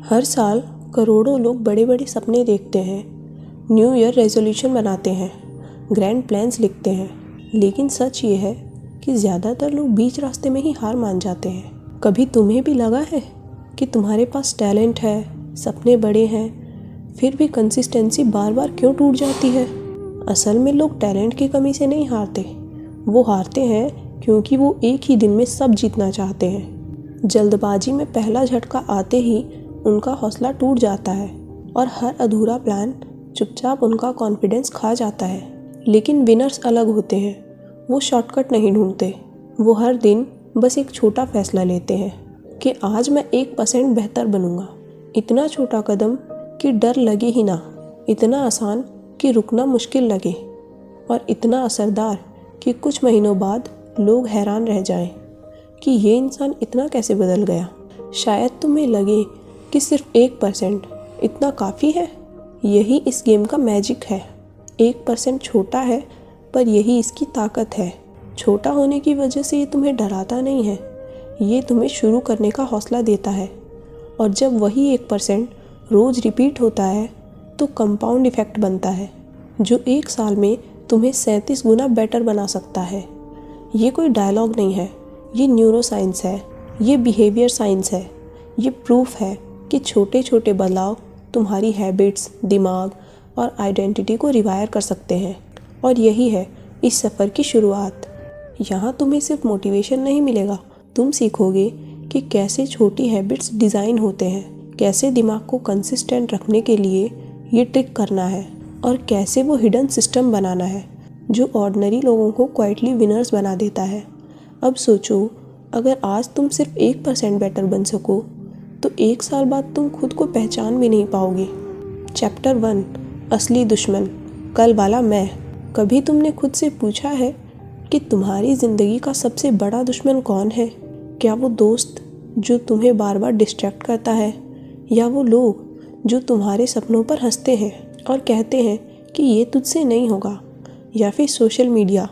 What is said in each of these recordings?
हर साल करोड़ों लोग बड़े बड़े सपने देखते हैं, न्यू ईयर रेजोल्यूशन बनाते हैं, ग्रैंड प्लान्स लिखते हैं, लेकिन सच ये है कि ज़्यादातर लोग बीच रास्ते में ही हार मान जाते हैं। कभी तुम्हें भी लगा है कि तुम्हारे पास टैलेंट है, सपने बड़े हैं, फिर भी कंसिस्टेंसी बार बार क्यों टूट जाती है? असल में लोग टैलेंट की कमी से नहीं हारते, वो हारते हैं क्योंकि वो एक ही दिन में सब जीतना चाहते हैं। जल्दबाजी में पहला झटका आते ही उनका हौसला टूट जाता है और हर अधूरा प्लान चुपचाप उनका कॉन्फिडेंस खा जाता है। लेकिन विनर्स अलग होते हैं, वो शॉर्टकट नहीं ढूंढते, वो हर दिन बस एक छोटा फैसला लेते हैं कि आज मैं 1% बेहतर बनूंगा। इतना छोटा कदम कि डर लगे ही ना, इतना आसान कि रुकना मुश्किल लगे, और इतना असरदार कि कुछ महीनों बाद लोग हैरान रह जाएं कि ये इंसान इतना कैसे बदल गया। शायद तुम्हें लगे कि सिर्फ 1% इतना काफ़ी है। यही इस गेम का मैजिक है। 1% छोटा है, पर यही इसकी ताकत है। छोटा होने की वजह से ये तुम्हें डराता नहीं है, ये तुम्हें शुरू करने का हौसला देता है। और जब वही 1% रोज़ रिपीट होता है तो कंपाउंड इफ़ेक्ट बनता है, जो एक साल में तुम्हें 37 गुना बेटर बना सकता है। ये कोई डायलॉग नहीं है, ये न्यूरो साइंस है, ये बिहेवियर साइंस है। ये प्रूफ है कि छोटे छोटे बदलाव तुम्हारी हैबिट्स, दिमाग और आइडेंटिटी को रिवायर कर सकते हैं। और यही है इस सफ़र की शुरुआत। यहाँ तुम्हें सिर्फ मोटिवेशन नहीं मिलेगा, तुम सीखोगे कि कैसे छोटी हैबिट्स डिज़ाइन होते हैं, कैसे दिमाग को कंसिस्टेंट रखने के लिए ये ट्रिक करना है, और कैसे वो हिडन सिस्टम बनाना है जो ऑर्डिनरी लोगों को क्वाइटली विनर्स बना देता है। अब सोचो, अगर आज तुम सिर्फ 1% बेटर बन सको तो एक साल बाद तुम खुद को पहचान भी नहीं पाओगे। चैप्टर 1, असली दुश्मन, कल वाला मैं। कभी तुमने खुद से पूछा है कि तुम्हारी ज़िंदगी का सबसे बड़ा दुश्मन कौन है? क्या वो दोस्त जो तुम्हें बार बार डिस्ट्रैक्ट करता है, या वो लोग जो तुम्हारे सपनों पर हंसते हैं और कहते हैं कि ये तुझसे नहीं होगा, या फिर सोशल मीडिया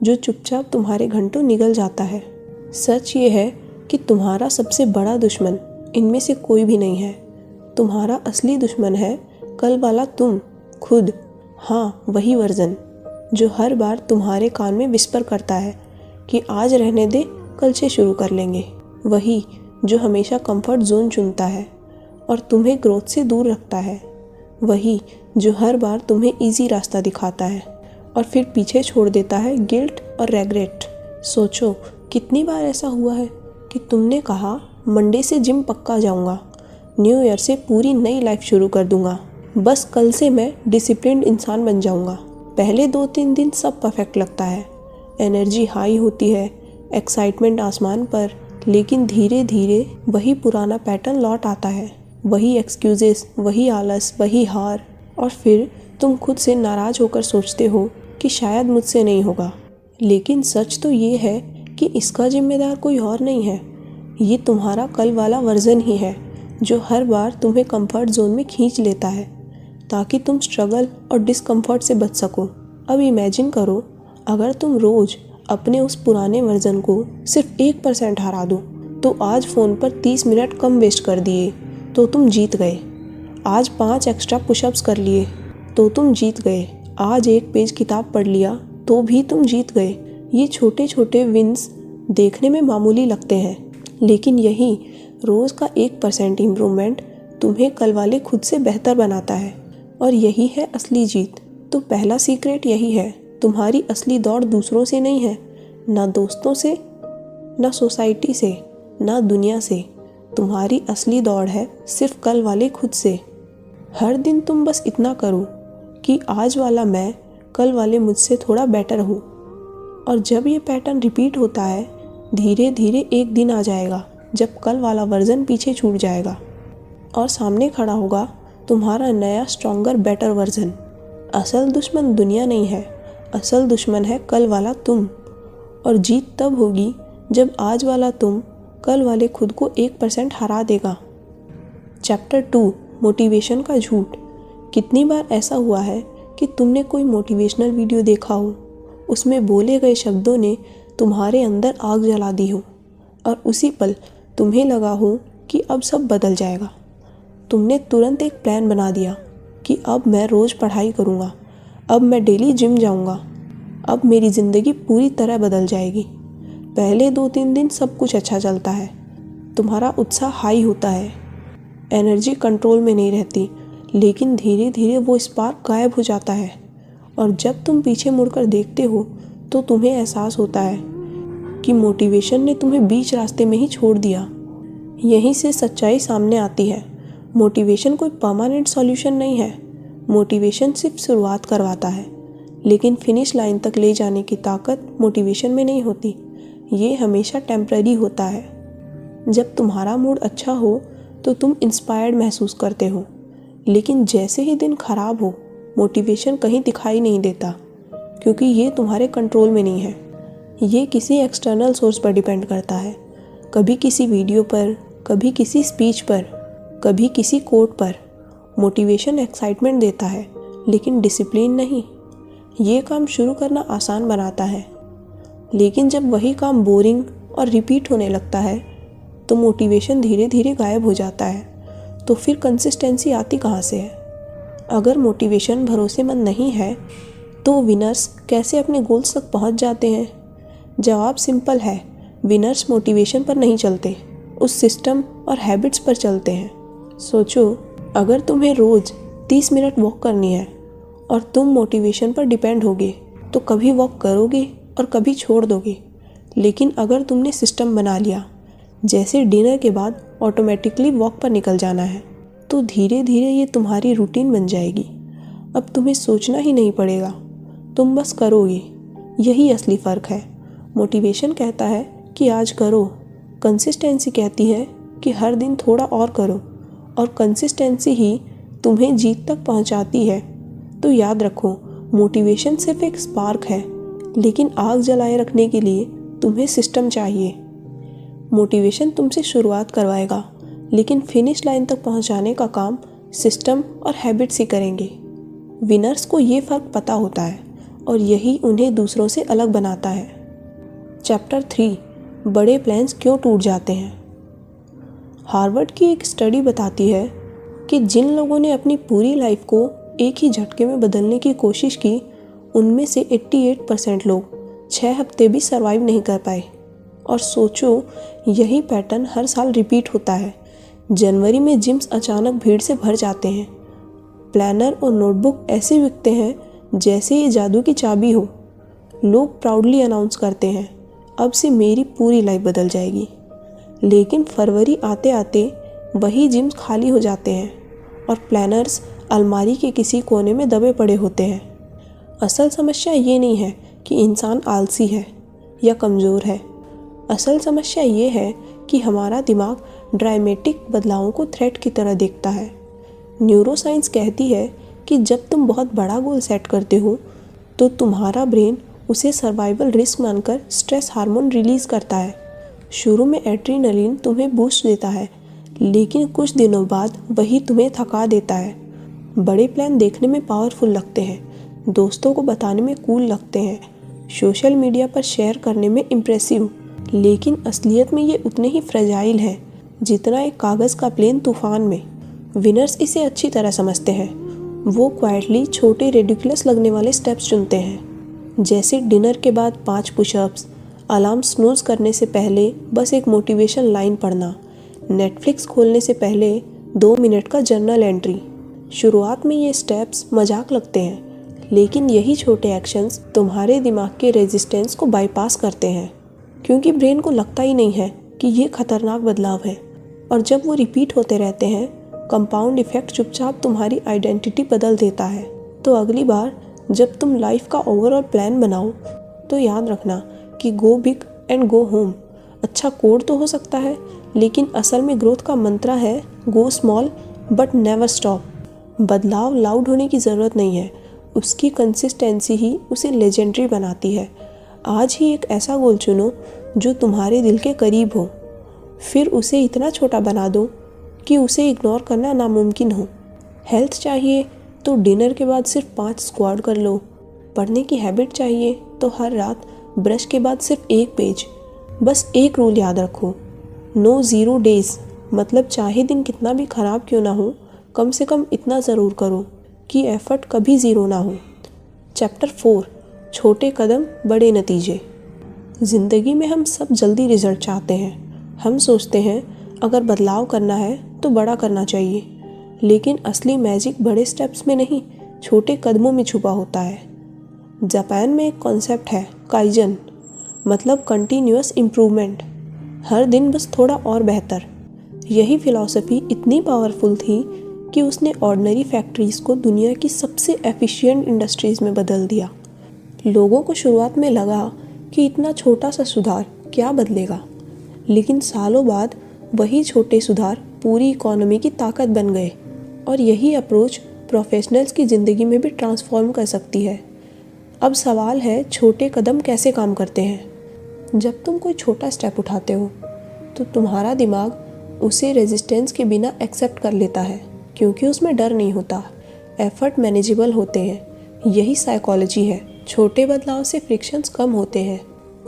जो चुपचाप तुम्हारे घंटों निगल जाता है? सच ये है कि तुम्हारा सबसे बड़ा दुश्मन इनमें से कोई भी नहीं है। तुम्हारा असली दुश्मन है कल वाला तुम खुद। हाँ, वही वर्जन जो हर बार तुम्हारे कान में विस्पर करता है कि आज रहने दे, कल से शुरू कर लेंगे। वही जो हमेशा कंफर्ट जोन चुनता है और तुम्हें ग्रोथ से दूर रखता है। वही जो हर बार तुम्हें इजी रास्ता दिखाता है और फिर पीछे छोड़ देता है गिल्ट और रेग्रेट। सोचो, कितनी बार ऐसा हुआ है कि तुमने कहा मंडे से जिम पक्का जाऊंगा, न्यू ईयर से पूरी नई लाइफ शुरू कर दूंगा, बस कल से मैं डिसिप्लिन्ड इंसान बन जाऊंगा। पहले 2-3 दिन सब परफेक्ट लगता है, एनर्जी हाई होती है, एक्साइटमेंट आसमान पर, लेकिन धीरे धीरे वही पुराना पैटर्न लौट आता है। वही एक्सक्यूजेस, वही आलस, वही हार, और फिर तुम खुद से नाराज़ होकर सोचते हो कि शायद मुझसे नहीं होगा। लेकिन सच तो ये है कि इसका जिम्मेदार कोई और नहीं है, ये तुम्हारा कल वाला वर्जन ही है जो हर बार तुम्हें कंफर्ट जोन में खींच लेता है ताकि तुम स्ट्रगल और डिस्कम्फर्ट से बच सको। अब इमेजिन करो, अगर तुम रोज़ अपने उस पुराने वर्जन को सिर्फ 1% हरा दो, तो आज फ़ोन पर 30 मिनट कम वेस्ट कर दिए तो तुम जीत गए। आज 5 एक्स्ट्रा पुशअप्स कर लिए तो तुम जीत गए। आज 1 पेज किताब पढ़ लिया तो भी तुम जीत गए। ये छोटे छोटे विन्स देखने में मामूली लगते हैं, लेकिन यही रोज़ का 1% इम्प्रूवमेंट तुम्हें कल वाले खुद से बेहतर बनाता है, और यही है असली जीत। तो पहला सीक्रेट यही है, तुम्हारी असली दौड़ दूसरों से नहीं है, ना दोस्तों से, ना सोसाइटी से, ना दुनिया से। तुम्हारी असली दौड़ है सिर्फ कल वाले खुद से। हर दिन तुम बस इतना करो कि आज वाला मैं कल वाले मुझसे थोड़ा बेटर हूँ, और जब ये पैटर्न रिपीट होता है, धीरे धीरे एक दिन आ जाएगा जब कल वाला वर्जन पीछे छूट जाएगा और सामने खड़ा होगा तुम्हारा नया स्ट्रॉन्गर बेटर वर्जन। असल दुश्मन दुनिया नहीं है, असल दुश्मन है कल वाला तुम। और जीत तब होगी जब आज वाला तुम कल वाले खुद को 1% हरा देगा। चैप्टर 2, मोटिवेशन का झूठ। कितनी बार ऐसा हुआ है कि तुमने कोई मोटिवेशनल वीडियो देखा हो, उसमें बोले गए शब्दों ने तुम्हारे अंदर आग जला दी हो, और उसी पल तुम्हें लगा हो कि अब सब बदल जाएगा। तुमने तुरंत एक प्लान बना दिया कि अब मैं रोज़ पढ़ाई करूँगा, अब मैं डेली जिम जाऊँगा, अब मेरी ज़िंदगी पूरी तरह बदल जाएगी। पहले 2-3 दिन सब कुछ अच्छा चलता है, तुम्हारा उत्साह हाई होता है, एनर्जी कंट्रोल में नहीं रहती, लेकिन धीरे धीरे वो स्पार्क गायब हो जाता है और जब तुम पीछे मुड़कर देखते हो तो तुम्हें एहसास होता है कि मोटिवेशन ने तुम्हें बीच रास्ते में ही छोड़ दिया। यहीं से सच्चाई सामने आती है। मोटिवेशन कोई परमानेंट सॉल्यूशन नहीं है। मोटिवेशन सिर्फ शुरुआत करवाता है, लेकिन फिनिश लाइन तक ले जाने की ताकत मोटिवेशन में नहीं होती। ये हमेशा टेम्पररी होता है। जब तुम्हारा मूड अच्छा हो तो तुम इंस्पायर्ड महसूस करते हो, लेकिन जैसे ही दिन खराब हो मोटिवेशन कहीं दिखाई नहीं देता, क्योंकि ये तुम्हारे कंट्रोल में नहीं है। ये किसी एक्सटर्नल सोर्स पर डिपेंड करता है, कभी किसी वीडियो पर, कभी किसी स्पीच पर, कभी किसी कोट पर। मोटिवेशन एक्साइटमेंट देता है, लेकिन डिसिप्लिन नहीं। ये काम शुरू करना आसान बनाता है, लेकिन जब वही काम बोरिंग और रिपीट होने लगता है तो मोटिवेशन धीरे धीरे गायब हो जाता है। तो फिर कंसिस्टेंसी आती कहाँ से है? अगर मोटिवेशन भरोसेमंद नहीं है तो विनर्स कैसे अपने गोल्स तक पहुँच जाते हैं? जवाब सिंपल है, विनर्स मोटिवेशन पर नहीं चलते, उस सिस्टम और हैबिट्स पर चलते हैं। सोचो, अगर तुम्हें रोज़ 30 मिनट वॉक करनी है और तुम मोटिवेशन पर डिपेंड होगे तो कभी वॉक करोगे और कभी छोड़ दोगे। लेकिन अगर तुमने सिस्टम बना लिया, जैसे डिनर के बाद ऑटोमेटिकली वॉक पर निकल जाना है, तो धीरे धीरे ये तुम्हारी रूटीन बन जाएगी। अब तुम्हें सोचना ही नहीं पड़ेगा, तुम बस करोगे। यही असली फ़र्क है। मोटिवेशन कहता है कि आज करो, कंसिस्टेंसी कहती है कि हर दिन थोड़ा और करो, और कंसिस्टेंसी ही तुम्हें जीत तक पहुंचाती है। तो याद रखो, मोटिवेशन सिर्फ एक स्पार्क है, लेकिन आग जलाए रखने के लिए तुम्हें सिस्टम चाहिए। मोटिवेशन तुमसे शुरुआत करवाएगा, लेकिन फिनिश लाइन तक पहुंचाने का काम सिस्टम और हैबिट्स ही करेंगे। विनर्स को ये फ़र्क पता होता है और यही उन्हें दूसरों से अलग बनाता है। चैप्टर 3, बड़े प्लान्स क्यों टूट जाते हैं। हार्वर्ड की एक स्टडी बताती है कि जिन लोगों ने अपनी पूरी लाइफ को एक ही झटके में बदलने की कोशिश की, उनमें से 88% लोग 6 हफ्ते भी सर्वाइव नहीं कर पाए। और सोचो, यही पैटर्न हर साल रिपीट होता है। जनवरी में जिम्स अचानक भीड़ से भर जाते हैं। प्लानर और नोटबुक ऐसे बिकते हैं जैसे ये जादू की चाबी हो। लोग प्राउडली अनाउंस करते हैं, अब से मेरी पूरी लाइफ बदल जाएगी। लेकिन फरवरी आते आते वही जिम्स खाली हो जाते हैं और प्लानर्स अलमारी के किसी कोने में दबे पड़े होते हैं। असल समस्या ये नहीं है कि इंसान आलसी है या कमज़ोर है। असल समस्या ये है कि हमारा दिमाग ड्रामेटिक बदलावों को थ्रेट की तरह देखता है। न्यूरोसाइंस कहती है कि जब तुम बहुत बड़ा गोल सेट करते हो तो तुम्हारा ब्रेन उसे सर्वाइवल रिस्क मानकर स्ट्रेस हार्मोन रिलीज़ करता है। शुरू में एड्रेनलिन तुम्हें बूस्ट देता है, लेकिन कुछ दिनों बाद वही तुम्हें थका देता है। बड़े प्लान देखने में पावरफुल लगते हैं, दोस्तों को बताने में कूल लगते हैं, सोशल मीडिया पर शेयर करने में इम्प्रेसिव, लेकिन असलियत में ये उतने ही फ्रेजाइल हैं जितना एक कागज़ का प्लेन तूफान में। विनर्स इसे अच्छी तरह समझते हैं। वो क्वाइटली छोटे रेडिकुलस लगने वाले स्टेप्स चुनते हैं, जैसे डिनर के बाद 5 पुशअप्स, अलार्म स्नूज करने से पहले बस एक मोटिवेशन लाइन पढ़ना, नेटफ्लिक्स खोलने से पहले 2 मिनट का जर्नल एंट्री। शुरुआत में ये स्टेप्स मजाक लगते हैं, लेकिन यही छोटे एक्शंस तुम्हारे दिमाग के रेजिस्टेंस को बाईपास करते हैं, क्योंकि ब्रेन को लगता ही नहीं है कि ये खतरनाक बदलाव है। और जब वो रिपीट होते रहते हैं, कंपाउंड इफेक्ट चुपचाप तुम्हारी आइडेंटिटी बदल देता है। तो अगली बार जब तुम लाइफ का ओवरऑल प्लान बनाओ तो याद रखना कि go big and go home अच्छा कोड तो हो सकता है, लेकिन असल में ग्रोथ का मंत्रा है गो स्मॉल बट नेवर स्टॉप। बदलाव लाउड होने की ज़रूरत नहीं है, उसकी कंसिस्टेंसी ही उसे लेजेंडरी बनाती है। आज ही एक ऐसा गोल चुनो जो तुम्हारे दिल के करीब हो, फिर उसे इतना छोटा बना दो कि उसे इग्नोर करना नामुमकिन हो। हेल्थ चाहिए तो डिनर के बाद सिर्फ 5 स्क्वाट कर लो। पढ़ने की हैबिट चाहिए तो हर रात ब्रश के बाद सिर्फ 1 पेज। बस एक रूल याद रखो, नो 0 डेज, मतलब चाहे दिन कितना भी ख़राब क्यों ना हो, कम से कम इतना ज़रूर करो कि एफर्ट कभी ज़ीरो ना हो। चैप्टर 4, छोटे कदम बड़े नतीजे। ज़िंदगी में हम सब जल्दी रिजल्ट चाहते हैं। हम सोचते हैं अगर बदलाव करना है तो बड़ा करना चाहिए, लेकिन असली मैजिक बड़े स्टेप्स में नहीं, छोटे कदमों में छुपा होता है। जापान में एक कॉन्सेप्ट है काइजन, मतलब कंटिन्यूअस इम्प्रूवमेंट, हर दिन बस थोड़ा और बेहतर। यही फिलॉसफी इतनी पावरफुल थी कि उसने ऑर्डिनरी फैक्ट्रीज़ को दुनिया की सबसे एफिशिएंट इंडस्ट्रीज़ में बदल दिया। लोगों को शुरुआत में लगा कि इतना छोटा सा सुधार क्या बदलेगा, लेकिन सालों बाद वही छोटे सुधार पूरी इकोनॉमी की ताकत बन गए। और यही अप्रोच प्रोफेशनल्स की ज़िंदगी में भी ट्रांसफॉर्म कर सकती है। अब सवाल है, छोटे कदम कैसे काम करते हैं? जब तुम कोई छोटा स्टेप उठाते हो तो तुम्हारा दिमाग उसे रेजिस्टेंस के बिना एक्सेप्ट कर लेता है, क्योंकि उसमें डर नहीं होता, एफर्ट मैनेजेबल होते हैं। यही साइकोलॉजी है। छोटे बदलाव से फ्रिक्शंस कम होते हैं,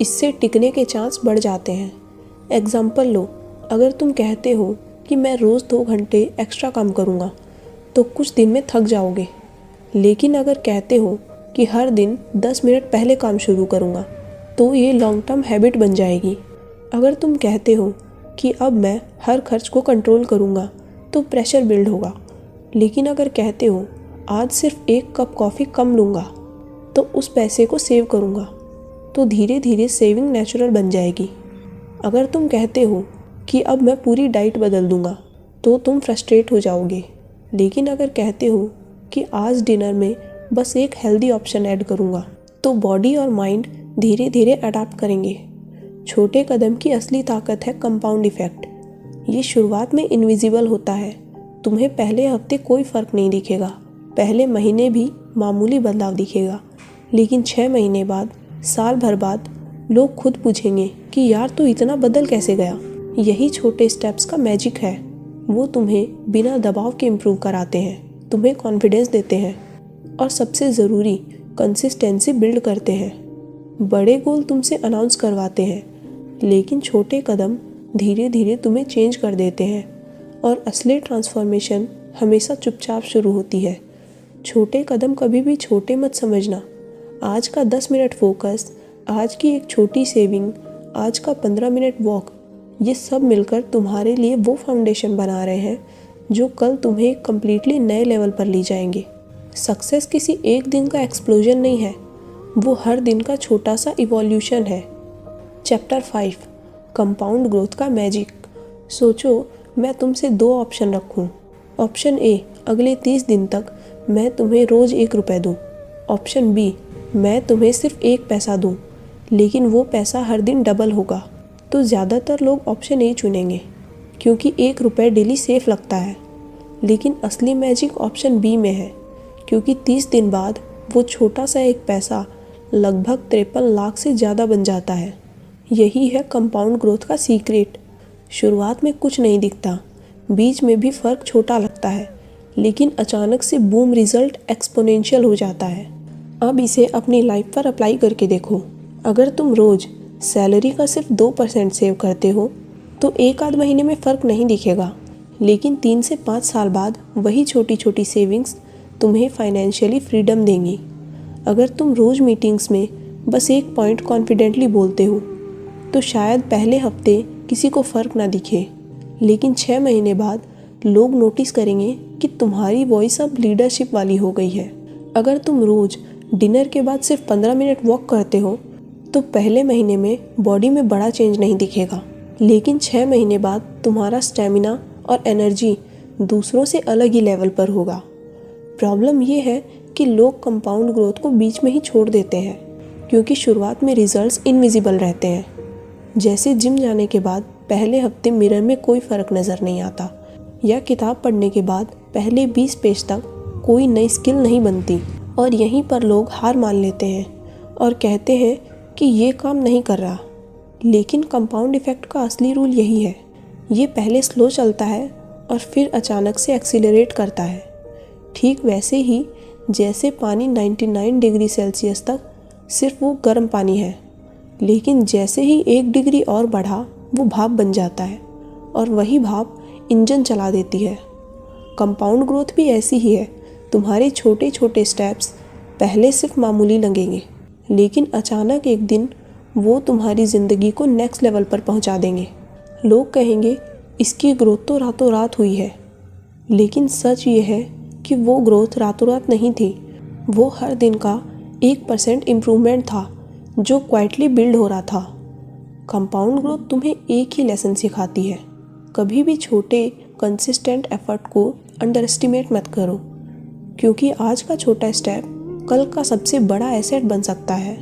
इससे टिकने के चांस बढ़ जाते हैं। एग्जाम्पल लो, अगर तुम कहते हो कि मैं रोज़ 2 घंटे एक्स्ट्रा काम करूँगा तो कुछ दिन में थक जाओगे। लेकिन अगर कहते हो कि हर दिन 10 मिनट पहले काम शुरू करूँगा तो ये लॉन्ग टर्म हैबिट बन जाएगी। अगर तुम कहते हो कि अब मैं हर खर्च को कंट्रोल करूँगा तो प्रेशर बिल्ड होगा। लेकिन अगर कहते हो आज सिर्फ 1 कप कॉफ़ी कम लूँगा तो उस पैसे को सेव करूँगा, तो धीरे धीरे सेविंग नेचुरल बन जाएगी। अगर तुम कहते हो कि अब मैं पूरी डाइट बदल दूँगा तो तुम फ्रस्ट्रेट हो जाओगे। लेकिन अगर कहते हो कि आज डिनर में बस एक हेल्दी ऑप्शन ऐड करूँगा तो बॉडी और माइंड धीरे धीरे अडाप्ट करेंगे। छोटे कदम की असली ताकत है कंपाउंड इफ़ेक्ट। ये शुरुआत में इनविजिबल होता है। तुम्हें पहले हफ्ते कोई फ़र्क नहीं दिखेगा, पहले महीने भी मामूली बदलाव दिखेगा, लेकिन 6 महीने बाद, साल भर बाद लोग खुद पूछेंगे कि यार तू इतना बदल कैसे गया। यही छोटे स्टेप्स का मैजिक है। वो तुम्हें बिना दबाव के इम्प्रूव कराते हैं, तुम्हें कॉन्फिडेंस देते हैं और सबसे ज़रूरी कंसिस्टेंसी बिल्ड करते हैं। बड़े गोल तुमसे अनाउंस करवाते हैं, लेकिन छोटे कदम धीरे धीरे तुम्हें चेंज कर देते हैं। और असली ट्रांसफॉर्मेशन हमेशा चुपचाप शुरू होती है। छोटे कदम कभी भी छोटे मत समझना। आज का 10 मिनट फोकस, आज की एक छोटी सेविंग, आज का 15 मिनट वॉक, ये सब मिलकर तुम्हारे लिए वो फाउंडेशन बना रहे हैं जो कल तुम्हें एक कम्प्लीटली नए लेवल पर ले जाएंगे। सक्सेस किसी एक दिन का एक्सप्लोजन नहीं है, वो हर दिन का छोटा सा इवोल्यूशन है। चैप्टर 5, कंपाउंड ग्रोथ का मैजिक। सोचो मैं तुमसे 2 ऑप्शन रखूं। ऑप्शन ए, अगले 30 दिन तक मैं तुम्हें रोज़ 1 रुपये दूँ। ऑप्शन बी, मैं तुम्हें सिर्फ 1 पैसा दूँ, लेकिन वो पैसा हर दिन डबल होगा। तो ज़्यादातर लोग ऑप्शन ए चुनेंगे, क्योंकि 1 रुपये डेली सेफ लगता है। लेकिन असली मैजिक ऑप्शन बी में है, क्योंकि 30 दिन बाद वो छोटा सा 1 पैसा लगभग 53 लाख से ज़्यादा बन जाता है। यही है कंपाउंड ग्रोथ का सीक्रेट। शुरुआत में कुछ नहीं दिखता, बीच में भी फ़र्क छोटा लगता है, लेकिन अचानक से बूम रिज़ल्ट एक्सपोनेंशियल हो जाता है। अब इसे अपनी लाइफ पर अप्लाई करके देखो। अगर तुम रोज़ सैलरी का सिर्फ 2% सेव करते हो तो 1 आध महीने में फ़र्क नहीं दिखेगा, लेकिन 3 से 5 साल बाद वही छोटी छोटी सेविंग्स तुम्हें फाइनेंशियली फ्रीडम देंगी। अगर तुम रोज़ मीटिंग्स में बस एक पॉइंट कॉन्फिडेंटली बोलते हो तो शायद पहले हफ्ते किसी को फ़र्क ना दिखे, लेकिन 6 महीने बाद लोग नोटिस करेंगे कि तुम्हारी वॉइस अब लीडरशिप वाली हो गई है। अगर तुम रोज़ डिनर के बाद सिर्फ 15 मिनट वॉक करते हो तो पहले महीने में बॉडी में बड़ा चेंज नहीं दिखेगा, लेकिन 6 महीने बाद तुम्हारा स्टेमिना और एनर्जी दूसरों से अलग ही लेवल पर होगा। प्रॉब्लम ये है कि लोग कंपाउंड ग्रोथ को बीच में ही छोड़ देते हैं, क्योंकि शुरुआत में रिजल्ट्स इनविजिबल रहते हैं। जैसे जिम जाने के बाद पहले हफ्ते मिरर में कोई फ़र्क नज़र नहीं आता, या किताब पढ़ने के बाद पहले 20 पेज तक कोई नई स्किल नहीं बनती, और यहीं पर लोग हार मान लेते हैं और कहते हैं कि ये काम नहीं कर रहा। लेकिन कंपाउंड इफ़ेक्ट का असली रूल यही है, ये पहले स्लो चलता है और फिर अचानक से एक्सीलरेट करता है। ठीक वैसे ही जैसे पानी 99 डिग्री सेल्सियस तक सिर्फ वो गर्म पानी है, लेकिन जैसे ही 1 डिग्री और बढ़ा वो भाप बन जाता है, और वही भाप इंजन चला देती है। कंपाउंड ग्रोथ भी ऐसी ही है। तुम्हारे छोटे छोटे स्टेप्स पहले सिर्फ मामूली लगेंगे, लेकिन अचानक एक दिन वो तुम्हारी ज़िंदगी को नेक्स्ट लेवल पर पहुंचा देंगे। लोग कहेंगे इसकी ग्रोथ तो रातों रात हुई है, लेकिन सच ये है कि वो ग्रोथ रातों रात नहीं थी। वो हर दिन का 1% इम्प्रूवमेंट था जो क्वाइटली बिल्ड हो रहा था। कंपाउंड ग्रोथ तुम्हें एक ही लेसन सिखाती है, कभी भी छोटे कंसिस्टेंट एफर्ट को अंडर एस्टिमेट मत करो, क्योंकि आज का छोटा स्टेप कल का सबसे बड़ा एसेट बन सकता है।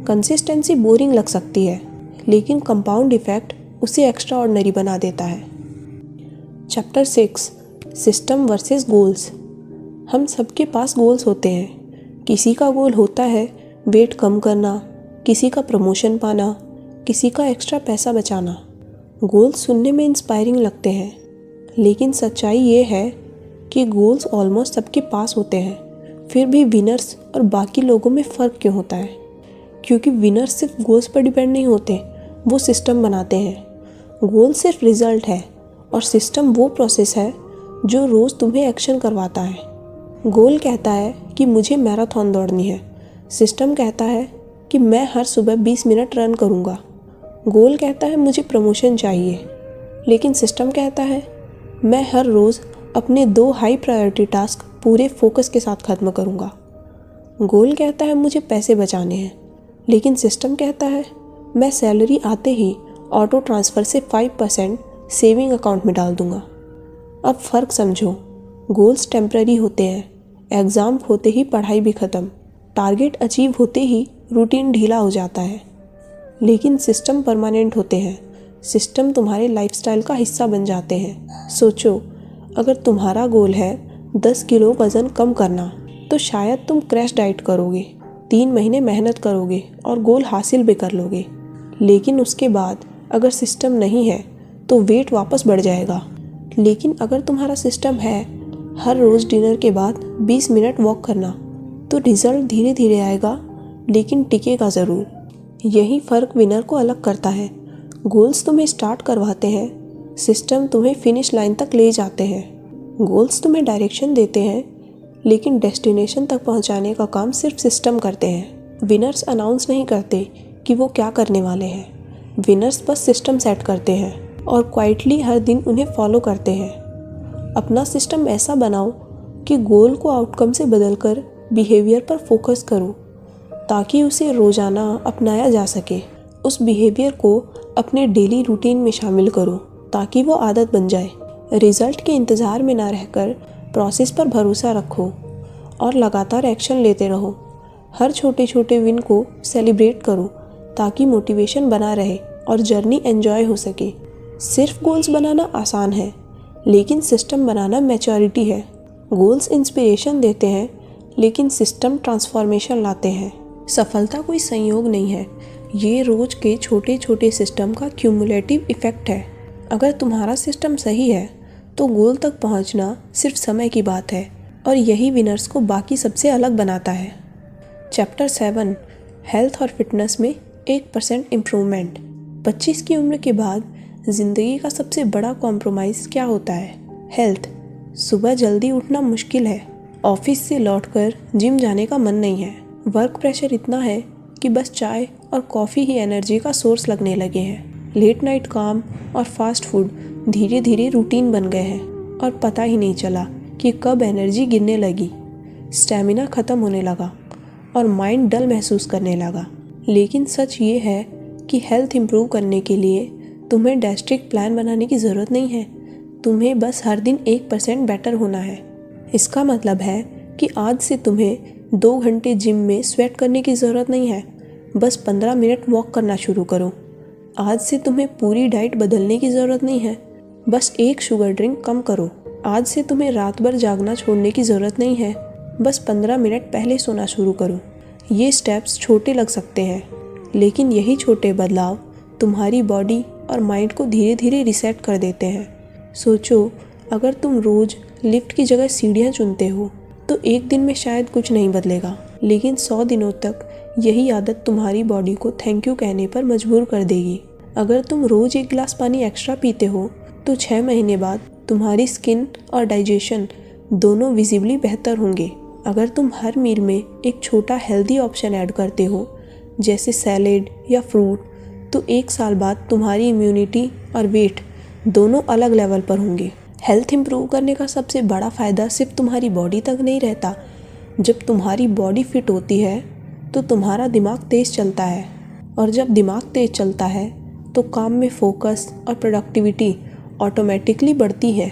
कंसिस्टेंसी बोरिंग लग सकती है, लेकिन कंपाउंड इफेक्ट उसे एक्स्ट्रा ऑर्डिनरी बना देता है। Chapter 6 system versus goals. हम सबके पास गोल्स होते हैं। किसी का गोल होता है वेट कम करना, किसी का प्रमोशन पाना, किसी का एक्स्ट्रा पैसा बचाना। गोल्स सुनने में इंस्पायरिंग लगते हैं, लेकिन सच्चाई ये है कि गोल्स ऑलमोस्ट सबके पास होते हैं। फिर भी विनर्स और बाकी लोगों में फ़र्क क्यों होता है? क्योंकि विनर्स सिर्फ गोल्स पर डिपेंड नहीं होते, वो सिस्टम बनाते हैं। गोल सिर्फ रिजल्ट है और सिस्टम वो प्रोसेस है जो रोज़ तुम्हें एक्शन करवाता है। गोल कहता है कि मुझे मैराथन दौड़नी है, सिस्टम कहता है कि मैं हर सुबह 20 मिनट रन करूँगा। गोल कहता है मुझे प्रमोशन चाहिए, लेकिन सिस्टम कहता है मैं हर रोज़ अपने 2 हाई प्रायोरिटी टास्क पूरे फोकस के साथ ख़त्म करूँगा। गोल कहता है मुझे पैसे बचाने हैं, लेकिन सिस्टम कहता है मैं सैलरी आते ही ऑटो ट्रांसफ़र से 5% सेविंग अकाउंट में डाल दूँगा। अब फ़र्क समझो, गोल्स टेम्पररी होते हैं, एग्ज़ाम होते ही पढ़ाई भी ख़त्म, टारगेट अचीव होते ही रूटीन ढीला हो जाता है। लेकिन सिस्टम परमानेंट होते हैं। सिस्टम तुम्हारे लाइफस्टाइल का हिस्सा बन जाते हैं। सोचो, अगर तुम्हारा गोल है 10 किलो वज़न कम करना, तो शायद तुम क्रैश डाइट करोगे, 3 महीने मेहनत करोगे और गोल हासिल भी कर लोगे। लेकिन उसके बाद अगर सिस्टम नहीं है तो वेट वापस बढ़ जाएगा। लेकिन अगर तुम्हारा सिस्टम है हर रोज़ डिनर के बाद 20 मिनट वॉक करना, तो रिज़ल्ट धीरे धीरे आएगा, लेकिन टिकेगा ज़रूर। यही फ़र्क विनर को अलग करता है। गोल्स तुम्हें स्टार्ट करवाते हैं, सिस्टम तुम्हें फिनिश लाइन तक ले जाते हैं। गोल्स तुम्हें डायरेक्शन देते हैं, लेकिन डेस्टिनेशन तक पहुंचाने का काम सिर्फ सिस्टम करते हैं। विनर्स अनाउंस नहीं करते कि वो क्या करने वाले हैं, विनर्स बस सिस्टम सेट करते हैं और क्वाइटली हर दिन उन्हें फॉलो करते हैं। अपना सिस्टम ऐसा बनाओ कि गोल को आउटकम से बदलकर बिहेवियर पर फोकस करो, ताकि उसे रोज़ाना अपनाया जा सके। उस बिहेवियर को अपने डेली रूटीन में शामिल करो ताकि वो आदत बन जाए। रिज़ल्ट के इंतज़ार में ना रहकर प्रोसेस पर भरोसा रखो और लगातार एक्शन लेते रहो। हर छोटे छोटे विन को सेलिब्रेट करो ताकि मोटिवेशन बना रहे और जर्नी एंजॉय हो सके। सिर्फ गोल्स बनाना आसान है, लेकिन सिस्टम बनाना मैच्योरिटी है। गोल्स इंस्पिरेशन देते हैं, लेकिन सिस्टम ट्रांसफॉर्मेशन लाते हैं। सफलता कोई संयोग नहीं है, ये रोज़ के छोटे छोटे सिस्टम का क्यूमुलेटिव इफ़ेक्ट है। अगर तुम्हारा सिस्टम सही है तो गोल तक पहुंचना सिर्फ समय की बात है, और यही विनर्स को बाकी सबसे अलग बनाता है। चैप्टर 7 हेल्थ और फिटनेस में 1% इम्प्रूवमेंट। 25 की उम्र के बाद ज़िंदगी का सबसे बड़ा कॉम्प्रोमाइज़ क्या होता है? हेल्थ। सुबह जल्दी उठना मुश्किल है, ऑफिस से लौटकर जिम जाने का मन नहीं है, वर्क प्रेशर इतना है कि बस चाय और कॉफ़ी ही एनर्जी का सोर्स लगने लगे हैं। लेट नाइट काम और फास्ट फूड धीरे धीरे रूटीन बन गए हैं और पता ही नहीं चला कि कब एनर्जी गिरने लगी। स्टैमिना ख़त्म होने लगा और माइंड डल महसूस करने लगा। लेकिन सच ये है कि हेल्थ इम्प्रूव करने के लिए तुम्हें ड्रास्टिक प्लान बनाने की ज़रूरत नहीं है। तुम्हें बस हर दिन 1% बेटर होना है। इसका मतलब है कि आज से तुम्हें 2 घंटे जिम में स्वेट करने की ज़रूरत नहीं है, बस 15 मिनट वॉक करना शुरू करो। आज से तुम्हें पूरी डाइट बदलने की ज़रूरत नहीं है, बस 1 शुगर ड्रिंक कम करो। आज से तुम्हें रात भर जागना छोड़ने की ज़रूरत नहीं है, बस 15 मिनट पहले सोना शुरू करो। ये स्टेप्स छोटे लग सकते हैं, लेकिन यही छोटे बदलाव तुम्हारी बॉडी और माइंड को धीरे धीरे रिसेट कर देते हैं। सोचो, अगर तुम रोज़ लिफ्ट की जगह सीढ़ियाँ चुनते हो तो एक दिन में शायद कुछ नहीं बदलेगा, लेकिन 100 दिनों तक यही आदत तुम्हारी बॉडी को थैंक यू कहने पर मजबूर कर देगी। अगर तुम रोज़ 1 गिलास पानी एक्स्ट्रा पीते हो तो 6 महीने बाद तुम्हारी स्किन और डाइजेशन दोनों विजिबली बेहतर होंगे। अगर तुम हर मील में एक छोटा हेल्दी ऑप्शन ऐड करते हो, जैसे सैलेड या फ्रूट, तो 1 साल बाद तुम्हारी इम्यूनिटी और वेट दोनों अलग लेवल पर होंगे। हेल्थ इंप्रूव करने का सबसे बड़ा फ़ायदा सिर्फ तुम्हारी बॉडी तक नहीं रहता। जब तुम्हारी बॉडी फिट होती है तो तुम्हारा दिमाग तेज़ चलता है, और जब दिमाग तेज़ चलता है तो काम में फोकस और प्रोडक्टिविटी ऑटोमेटिकली बढ़ती है।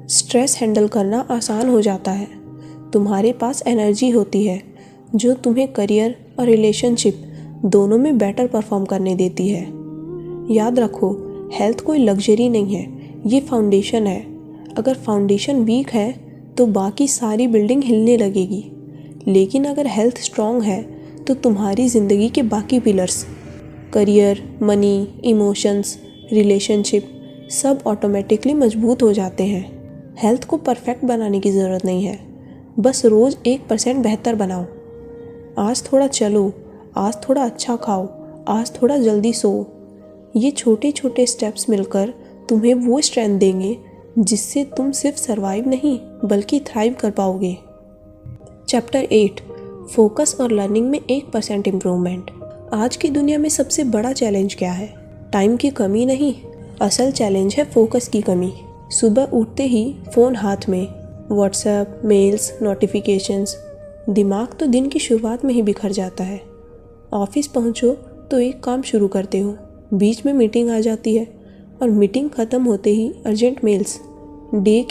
स्ट्रेस हैंडल करना आसान हो जाता है। तुम्हारे पास एनर्जी होती है जो तुम्हें करियर और रिलेशनशिप दोनों में बेटर परफॉर्म करने देती है। याद रखो, हेल्थ कोई लग्जरी नहीं है, ये फाउंडेशन है। अगर फाउंडेशन वीक है तो बाकी सारी बिल्डिंग हिलने लगेगी, लेकिन अगर हेल्थ स्ट्रॉन्ग है तो तुम्हारी ज़िंदगी के बाकी pillars, career, money, emotions, relationship सब ऑटोमेटिकली मजबूत हो जाते हैं। हेल्थ को परफेक्ट बनाने की ज़रूरत नहीं है, बस रोज़ 1% बेहतर बनाओ। आज थोड़ा चलो, आज थोड़ा अच्छा खाओ, आज थोड़ा जल्दी सो। ये छोटे छोटे स्टेप्स मिलकर तुम्हें वो स्ट्रेंथ देंगे जिससे तुम सिर्फ सर्वाइव नहीं बल्कि थ्राइव कर पाओगे। चैप्टर 8, फोकस और लर्निंग में 1% इम्प्रूवमेंट। आज की दुनिया में सबसे बड़ा चैलेंज क्या है? टाइम की कमी नहीं, असल चैलेंज है फोकस की कमी। सुबह उठते ही फ़ोन हाथ में, व्हाट्सएप, मेल्स, नोटिफिकेशंस, दिमाग तो दिन की शुरुआत में ही बिखर जाता है। ऑफिस पहुंचो तो एक काम शुरू करते हो, बीच में मीटिंग आ जाती है और मीटिंग ख़त्म होते ही अर्जेंट मेल्स। डे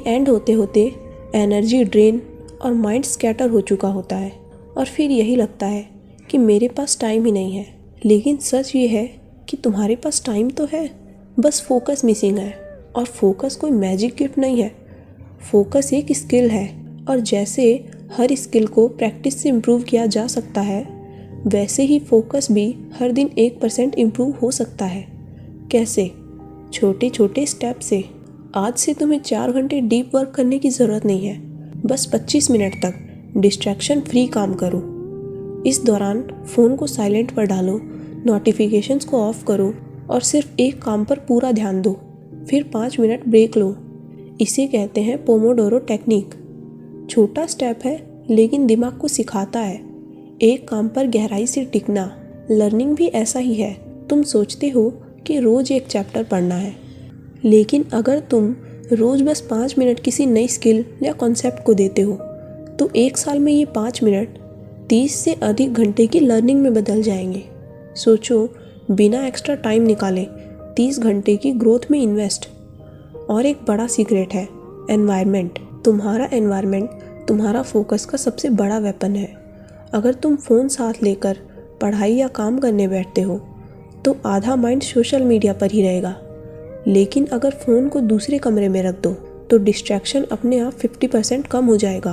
एंड होते होते एनर्जी ड्रेन और माइंड स्कैटर हो चुका होता है, और फिर यही लगता है कि मेरे पास टाइम ही नहीं है। लेकिन सच ये है कि तुम्हारे पास टाइम तो है, बस फोकस मिसिंग है। और फोकस कोई मैजिक गिफ्ट नहीं है, फोकस एक स्किल है, और जैसे हर स्किल को प्रैक्टिस से इम्प्रूव किया जा सकता है, वैसे ही फोकस भी हर दिन 1% इम्प्रूव हो सकता है। कैसे? छोटे छोटे स्टेप से। आज से तुम्हें 4 घंटे डीप वर्क करने की ज़रूरत नहीं है, बस 25 मिनट तक डिस्ट्रैक्शन फ्री काम करो। इस दौरान फ़ोन को साइलेंट पर डालो, नोटिफिकेशंस को ऑफ करो और सिर्फ एक काम पर पूरा ध्यान दो। फिर 5 मिनट ब्रेक लो। इसे कहते हैं पोमोडोरो टेक्निक। छोटा स्टेप है लेकिन दिमाग को सिखाता है एक काम पर गहराई से टिकना। लर्निंग भी ऐसा ही है। तुम सोचते हो कि रोज़ एक चैप्टर पढ़ना है, लेकिन अगर तुम रोज़ बस 5 मिनट किसी नई स्किल या कॉन्सेप्ट को देते हो तो 1 साल में ये 5 मिनट 30 से अधिक घंटे की लर्निंग में बदल जाएंगे। सोचो, बिना एक्स्ट्रा टाइम निकाले 30 घंटे की ग्रोथ में इन्वेस्ट। और एक बड़ा सीक्रेट है, एनवायरनमेंट। तुम्हारा एनवायरनमेंट तुम्हारा फोकस का सबसे बड़ा वेपन है। अगर तुम फ़ोन साथ लेकर पढ़ाई या काम करने बैठते हो तो आधा माइंड सोशल मीडिया पर ही रहेगा, लेकिन अगर फ़ोन को दूसरे कमरे में रख दो तो डिस्ट्रैक्शन अपने आप 50% कम हो जाएगा।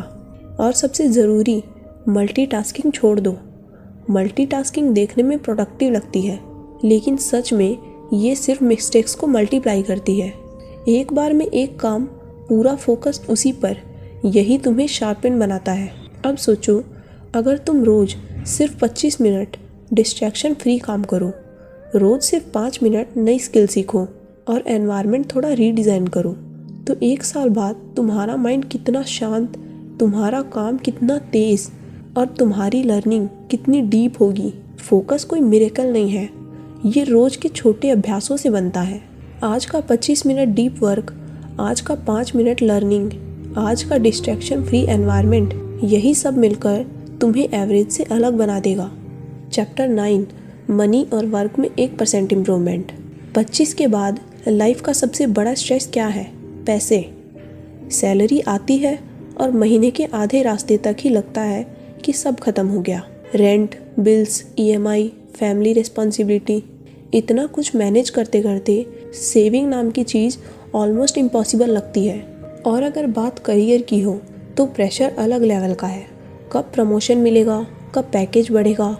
और सबसे ज़रूरी, मल्टीटास्किंग छोड़ दो। मल्टीटास्किंग देखने में प्रोडक्टिव लगती है, लेकिन सच में ये सिर्फ मिस्टेक्स को मल्टीप्लाई करती है। एक बार में एक काम, पूरा फोकस उसी पर, यही तुम्हें शार्पन बनाता है। अब सोचो, अगर तुम रोज़ सिर्फ 25 मिनट डिस्ट्रैक्शन फ्री काम करो, रोज़ सिर्फ 5 मिनट नई स्किल सीखो और एनवायरनमेंट थोड़ा रीडिज़ाइन करो, तो 1 साल बाद तुम्हारा माइंड कितना शांत, तुम्हारा काम कितना तेज़ और तुम्हारी लर्निंग कितनी डीप होगी। फोकस कोई मिरेकल नहीं है, ये रोज़ के छोटे अभ्यासों से बनता है। आज का 25 मिनट डीप वर्क, आज का 5 मिनट लर्निंग, आज का डिस्ट्रैक्शन फ्री एनवायरनमेंट, यही सब मिलकर तुम्हें एवरेज से अलग बना देगा। चैप्टर 9, मनी और वर्क में 1% इम्प्रूवमेंट। 25 के बाद लाइफ का सबसे बड़ा स्ट्रेस क्या है? पैसे। सैलरी आती है और महीने के आधे रास्ते तक ही लगता है कि सब खत्म हो गया। Rent, bills, EMI, family responsibility, इतना कुछ मैनेज करते करते सेविंग नाम की चीज़ ऑलमोस्ट इम्पॉसिबल लगती है। और अगर बात करियर की हो तो प्रेशर अलग लेवल का है। कब प्रमोशन मिलेगा, कब पैकेज बढ़ेगा,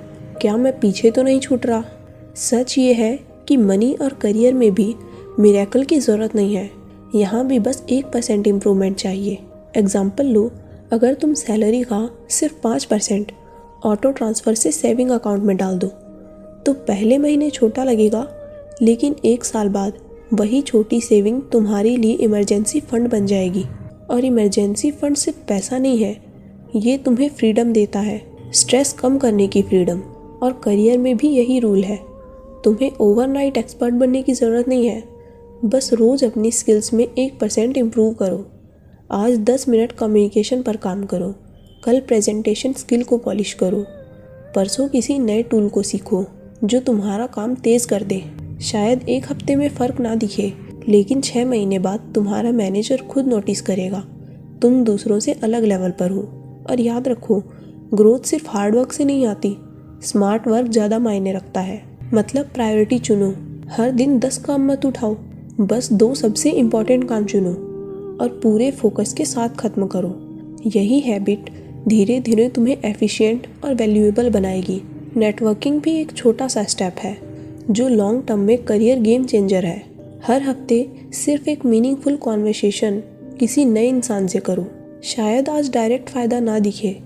क्या मैं पीछे तो नहीं छूट रहा। सच ये है कि मनी और करियर में भी मिरेकल की ज़रूरत नहीं है, यहाँ भी बस 1% इम्प्रूवमेंट चाहिए। एग्जाम्पल लो, अगर तुम सैलरी का सिर्फ 5% ऑटो ट्रांसफ़र से सेविंग अकाउंट में डाल दो तो पहले महीने छोटा लगेगा, लेकिन 1 साल बाद वही छोटी सेविंग तुम्हारे लिए इमरजेंसी फंड बन जाएगी। और इमरजेंसी फंड सिर्फ पैसा नहीं है, ये तुम्हें फ्रीडम देता है, स्ट्रेस कम करने की फ्रीडम। और करियर में भी यही रूल है, तुम्हें ओवरनाइट एक्सपर्ट बनने की ज़रूरत नहीं है, बस रोज़ अपनी स्किल्स में 1% इम्प्रूव करो। आज 10 मिनट कम्युनिकेशन पर काम करो, कल प्रेजेंटेशन स्किल को पॉलिश करो, परसों किसी नए टूल को सीखो जो तुम्हारा काम तेज़ कर दे। शायद एक हफ्ते में फ़र्क ना दिखे, लेकिन 6 महीने बाद तुम्हारा मैनेजर खुद नोटिस करेगा तुम दूसरों से अलग लेवल पर हो। और याद रखो, ग्रोथ सिर्फ हार्ड वर्क से नहीं आती, स्मार्ट वर्क ज़्यादा मायने रखता है। मतलब प्रायोरिटी चुनो, हर दिन 10 काम मत उठाओ, बस 2 सबसे इम्पॉर्टेंट काम चुनो और पूरे फोकस के साथ ख़त्म करो। यही हैबिट धीरे धीरे तुम्हें एफिशिएंट और वैल्यूएबल बनाएगी। नेटवर्किंग भी एक छोटा सा स्टेप है जो लॉन्ग टर्म में करियर गेम चेंजर है। हर हफ्ते सिर्फ एक मीनिंगफुल कॉन्वर्सेशन किसी नए इंसान से करो। शायद आज डायरेक्ट फ़ायदा ना दिखे,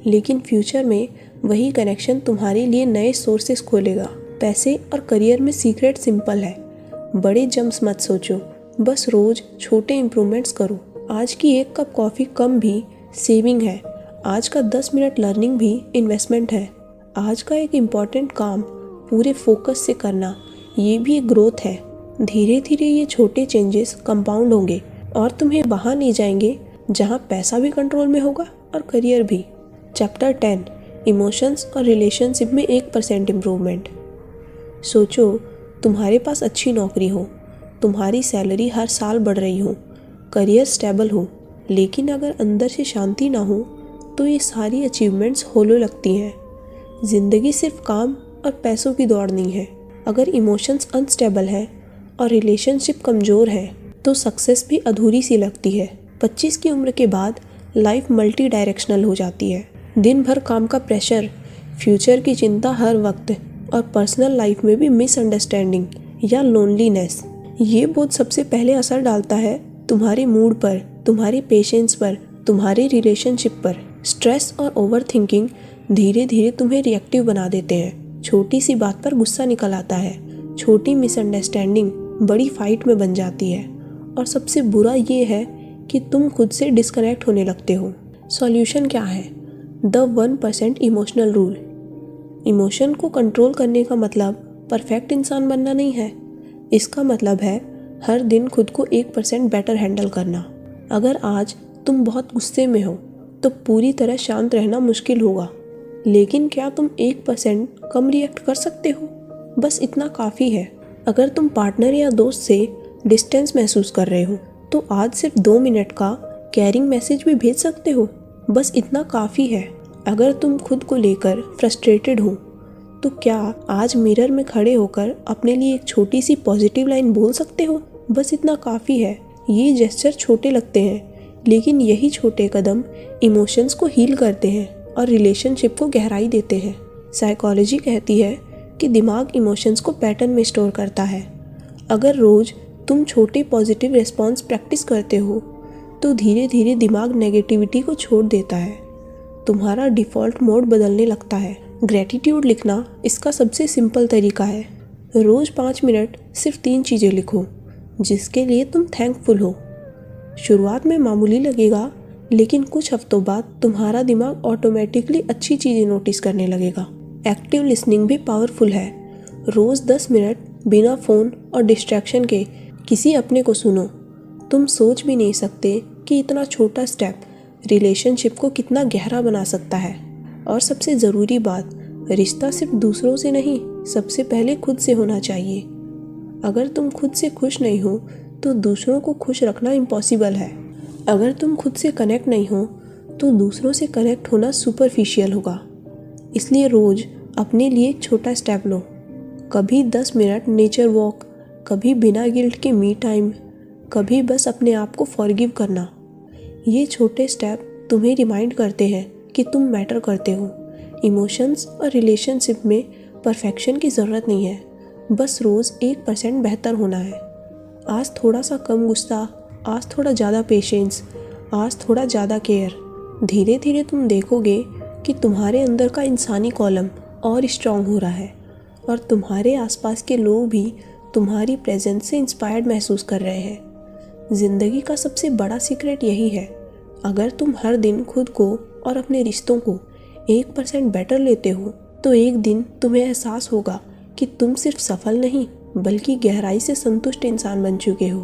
लेकिन फ्यूचर में वही कनेक्शन तुम्हारे लिए नए सोर्सेस खोलेगा। पैसे और करियर में सीक्रेट सिंपल है, बड़े जंप्स मत सोचो, बस रोज़ छोटे इम्प्रूवमेंट्स करो। आज की 1 कप कॉफ़ी कम भी सेविंग है, आज का 10 मिनट लर्निंग भी इन्वेस्टमेंट है, आज का एक इम्पॉर्टेंट काम पूरे फोकस से करना, ये भी एक ग्रोथ है। धीरे धीरे ये छोटे चेंजेस कंपाउंड होंगे और तुम्हें वहाँ ले जाएंगे जहाँ पैसा भी कंट्रोल में होगा और करियर भी। चैप्टर 10, इमोशंस और रिलेशनशिप में 1% इम्प्रूवमेंट। सोचो, तुम्हारे पास अच्छी नौकरी हो, तुम्हारी सैलरी हर साल बढ़ रही हो, करियर स्टेबल हो, लेकिन अगर अंदर से शांति ना हो तो ये सारी अचीवमेंट्स होलो लगती हैं। ज़िंदगी सिर्फ काम और पैसों की दौड़ नहीं है। अगर इमोशंस अनस्टेबल है और रिलेशनशिप कमज़ोर है तो सक्सेस भी अधूरी सी लगती है। 25 की उम्र के बाद लाइफ मल्टी डायरेक्शनल हो जाती है। दिन भर काम का प्रेशर, फ्यूचर की चिंता हर वक्त और पर्सनल लाइफ में भी मिसअंडरस्टैंडिंग या लोनलीनेस। ये बोझ सबसे पहले असर डालता है तुम्हारे मूड पर, तुम्हारे पेशेंस पर, तुम्हारे रिलेशनशिप पर। स्ट्रेस और ओवरथिंकिंग धीरे धीरे तुम्हें रिएक्टिव बना देते हैं। छोटी सी बात पर गुस्सा निकल आता है, छोटी मिसअंडरस्टैंडिंग बड़ी फाइट में बन जाती है और सबसे बुरा ये है कि तुम खुद से डिस्कनेक्ट होने लगते हो। सॉल्यूशन क्या है? The 1% emotional rule. इमोशन को कंट्रोल करने का मतलब परफेक्ट इंसान बनना नहीं है। इसका मतलब है हर दिन खुद को 1% बेटर हैंडल करना। अगर आज तुम बहुत गुस्से में हो तो पूरी तरह शांत रहना मुश्किल होगा, लेकिन क्या तुम 1% कम रिएक्ट कर सकते हो? बस इतना काफ़ी है। अगर तुम पार्टनर या दोस्त से डिस्टेंस महसूस कर रहे हो तो आज सिर्फ 2 मिनट का केयरिंग मैसेज भी भेज सकते हो, बस इतना काफ़ी है। अगर तुम खुद को लेकर फ्रस्ट्रेटेड हो तो क्या आज मिरर में खड़े होकर अपने लिए एक छोटी सी पॉजिटिव लाइन बोल सकते हो? बस इतना काफ़ी है। ये जेस्चर छोटे लगते हैं, लेकिन यही छोटे कदम इमोशंस को हील करते हैं और रिलेशनशिप को गहराई देते हैं। साइकोलॉजी कहती है कि दिमाग इमोशंस को पैटर्न में स्टोर करता है। अगर रोज़ तुम छोटे पॉजिटिव रिस्पॉन्स प्रैक्टिस करते हो तो धीरे धीरे दिमाग नेगेटिविटी को छोड़ देता है, तुम्हारा डिफ़ॉल्ट मोड बदलने लगता है। ग्रैटिट्यूड लिखना इसका सबसे सिंपल तरीका है। रोज़ 5 मिनट सिर्फ 3 चीज़ें लिखो जिसके लिए तुम थैंकफुल हो। शुरुआत में मामूली लगेगा, लेकिन कुछ हफ्तों बाद तुम्हारा दिमाग ऑटोमेटिकली अच्छी चीज़ें नोटिस करने लगेगा। एक्टिव लिसनिंग भी पावरफुल है। रोज़ 10 मिनट बिना फ़ोन और डिस्ट्रैक्शन के किसी अपने को सुनो। तुम सोच भी नहीं सकते कि इतना छोटा स्टेप रिलेशनशिप को कितना गहरा बना सकता है। और सबसे ज़रूरी बात, रिश्ता सिर्फ दूसरों से नहीं, सबसे पहले खुद से होना चाहिए। अगर तुम खुद से खुश नहीं हो तो दूसरों को खुश रखना इम्पॉसिबल है। अगर तुम खुद से कनेक्ट नहीं हो तो दूसरों से कनेक्ट होना सुपरफिशियल होगा। इसलिए रोज़ अपने लिए एक छोटा स्टेप लो। कभी 10 मिनट नेचर वॉक, कभी बिना गिल्ट के मी टाइम, कभी बस अपने आप को फॉरगिव करना। ये छोटे स्टेप तुम्हें रिमाइंड करते हैं कि तुम मैटर करते हो। इमोशंस और रिलेशनशिप में परफेक्शन की ज़रूरत नहीं है, बस रोज़ 1% बेहतर होना है। आज थोड़ा सा कम गुस्सा, आज थोड़ा ज़्यादा पेशेंस, आज थोड़ा ज़्यादा केयर। धीरे धीरे तुम देखोगे कि तुम्हारे अंदर का इंसानी कॉलम और स्ट्रॉन्ग हो रहा है और तुम्हारे आसपास के लोग भी तुम्हारी प्रेजेंस से इंस्पायर्ड महसूस कर रहे हैं। ज़िंदगी का सबसे बड़ा सीक्रेट यही है, अगर तुम हर दिन खुद को और अपने रिश्तों को 1% बेटर लेते हो तो एक दिन तुम्हें एहसास होगा कि तुम सिर्फ सफल नहीं बल्कि गहराई से संतुष्ट इंसान बन चुके हो।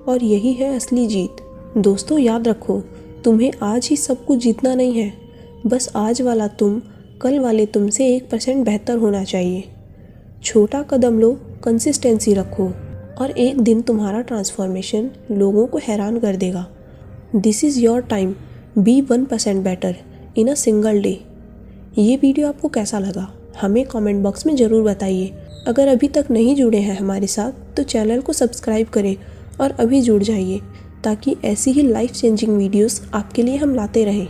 और यही है असली जीत। दोस्तों याद रखो, तुम्हें आज ही सब कुछ जीतना नहीं है, बस आज वाला तुम कल वाले तुमसे 1% बेहतर होना चाहिए। छोटा कदम लो, कंसिस्टेंसी रखो और एक दिन तुम्हारा ट्रांसफॉर्मेशन लोगों को हैरान कर देगा। This is your time, be 1% better in a single day. ये वीडियो आपको कैसा लगा हमें कमेंट बॉक्स में ज़रूर बताइए। अगर अभी तक नहीं जुड़े हैं हमारे साथ तो चैनल को सब्सक्राइब करें और अभी जुड़ जाइए ताकि ऐसी ही लाइफ चेंजिंग वीडियोस आपके लिए हम लाते रहें।